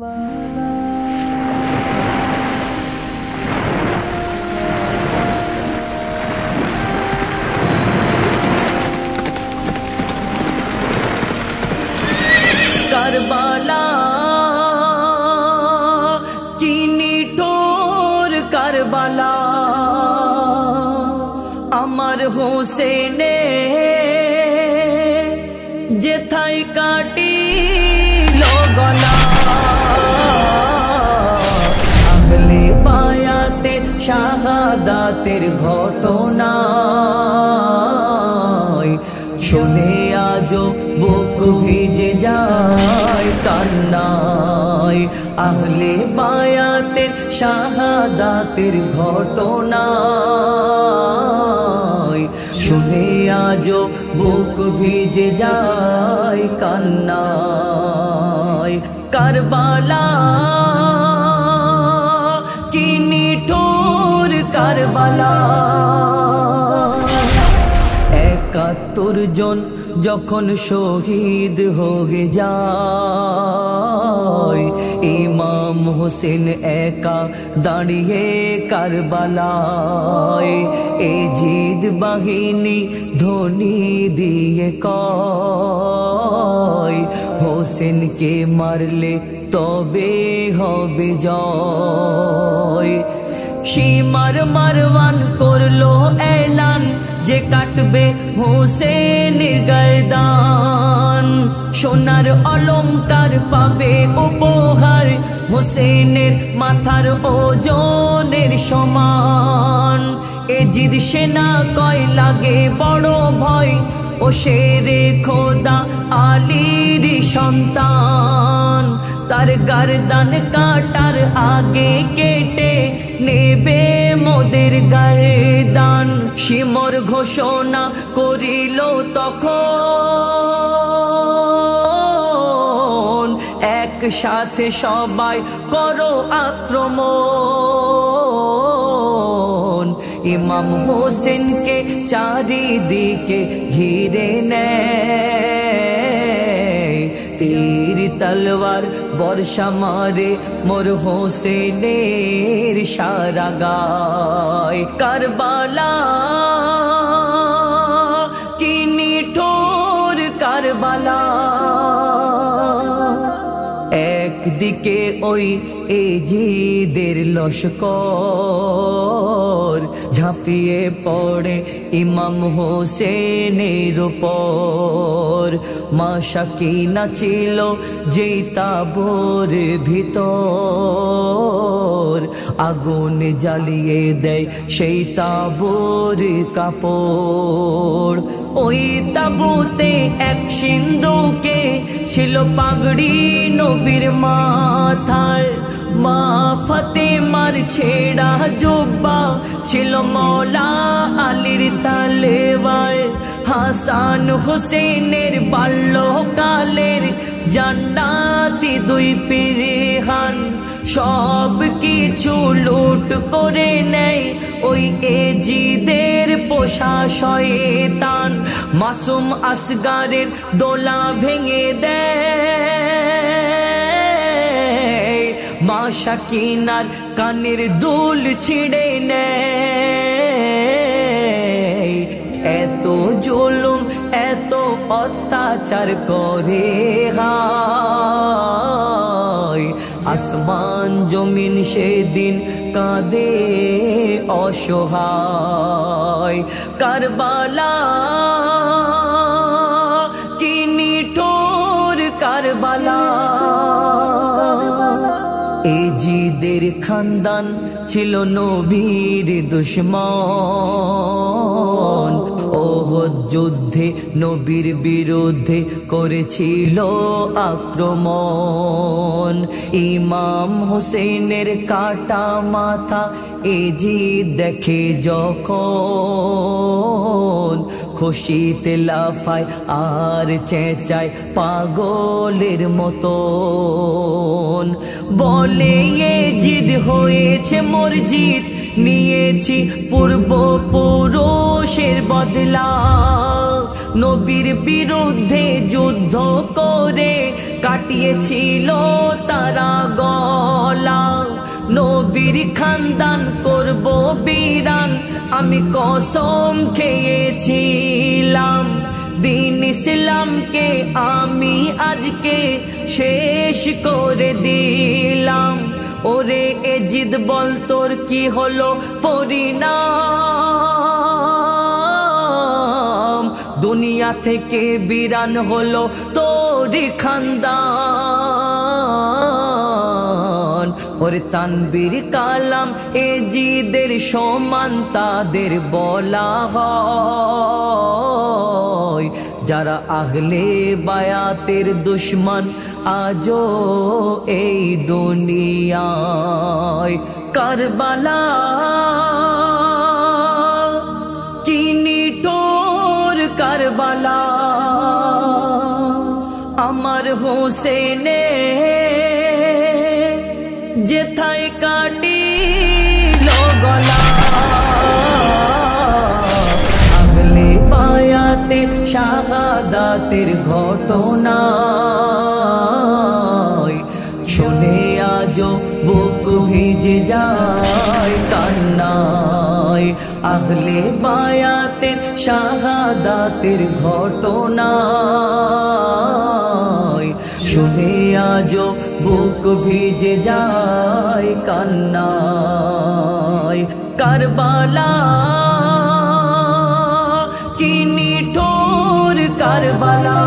কারবালা কি নিঠুর কারবালা, আমার হোসেনে যেথায় কাটিল গলা। আগলে বায়াতে শাহাদাতের ঘটনা শুনে আজও বুক ভিজে যায় কান্নায়। আহলে বায়াতের শাহাদাতের ঘটনা শুনে আজও বুক ভিজে যায় কান্নায়। কারবালা কি নিঠুর কারবালা, ৭১ জন যখন শহীদ হয়ে যায়, ইমাম হোসেন একা দাঁড়িয়ে কারবালায়। এজিদ বাহিনী ধ্বনি দিয়ে কয়, হোসেনকে মারলে তবে হবে জয়। সীমার মারওয়ান করলো এলান যে কাটবে হোসেনের গর্দান। সোনার অলংকার পাবে উপহার, হোসেনের মাথার ওজনের সমান। এজিদ সেনা কয় লাগে বড় ভয়, ও শেরে খোদা আলীর সন্তান। তার গর্দান কাটার আগে কেটে নেবে মোদের গর্দান। শিমর ঘোষণা করিল তখন, একসাথে সবাই করো আক্রমণ। ইমাম হোসেনকে চারিদিকে ঘিরে নেয়, তীর তলোয়ার বর্ষা মারে মোর হোসেনের সারা গায়। কারবালা কি নিঠুর কারবালা, একদিকে ওই এজিদের লস্কর ঝাঁপিয়ে পড়ে ইমাম হোসেনের উপর। মা সাকিনা ছিল যেই তাঁবুর ভিতর, আগুন জ্বালিয়ে দেয় সেই তাঁবুর কাপড়। ওই তাঁবুতে এক সিন্ধুকে ছিল পাগড়ি নবীর মাথার। মা ফাতেমার ছেঁড়া জুব্বা ছিল মওলা আলীর তালেবার। হাসান হোসেনের বাল্যকালের জান্নাতি দুই পিরহান, সব কিছু লুট করে নেয় ওই এজিদের পোষা শয়তান। মাসুম আসগারের দোলা ভেঙে দেয়, মা সাকিনার কানের দুল ছিঁড়ে নেয়। এত জুলুম এত অত্যাচার করে হায়, আসমান জমিন সেদিন কাঁদে অসহায়। কারবালা কি নিঠুর কারবালা, এজিদের খানদান ছিল নবীর দুশমন। ওহদ যুদ্ধে নবীর বিরুদ্ধে করেছিল আক্রমণ। ইমাম হোসেনের কাটা মাথা এজিদ দেখে যখন, খুশিতে লাফায় আর চেঁচায় পাগলের মতন। বলে এজিদ হয়েছে মোর জিত, নিয়েছি পূর্বপুরুষের বদলা। নবীর বিরুদ্ধে যুদ্ধ করে কাটিয়েছিল তারা নবীর খানদান করব বিরান, আমি কসম খেয়েছিলাম। দিন ইসলামকে আমি আজকে শেষ করে দিলাম। ওরে এজিদ বল তোর কি হলো পরিণাম, দুনিয়া থেকে বিরান হলো তোর খানদান। ওরে তানবীর কালাম এজিদের সমান তাদের বলা হয়, যারা আহলে বায়াতের দুশমন আজও এই দুনিয়ায়। কারবালা কি নিঠুর কারবালা, আমার হোসেনে যেথায় কাটিল গলা। আহলে বায়াতে শাহাদাতের ঘটনা শুনে আজও বুক ভিজে যায় কান্নায়। আহলে বায়াতের শাহাদাতের ঘটনা শুনে আজও বুক ভিজে যায় কান্নায়। কারবালা কি নিঠুর কারবালা,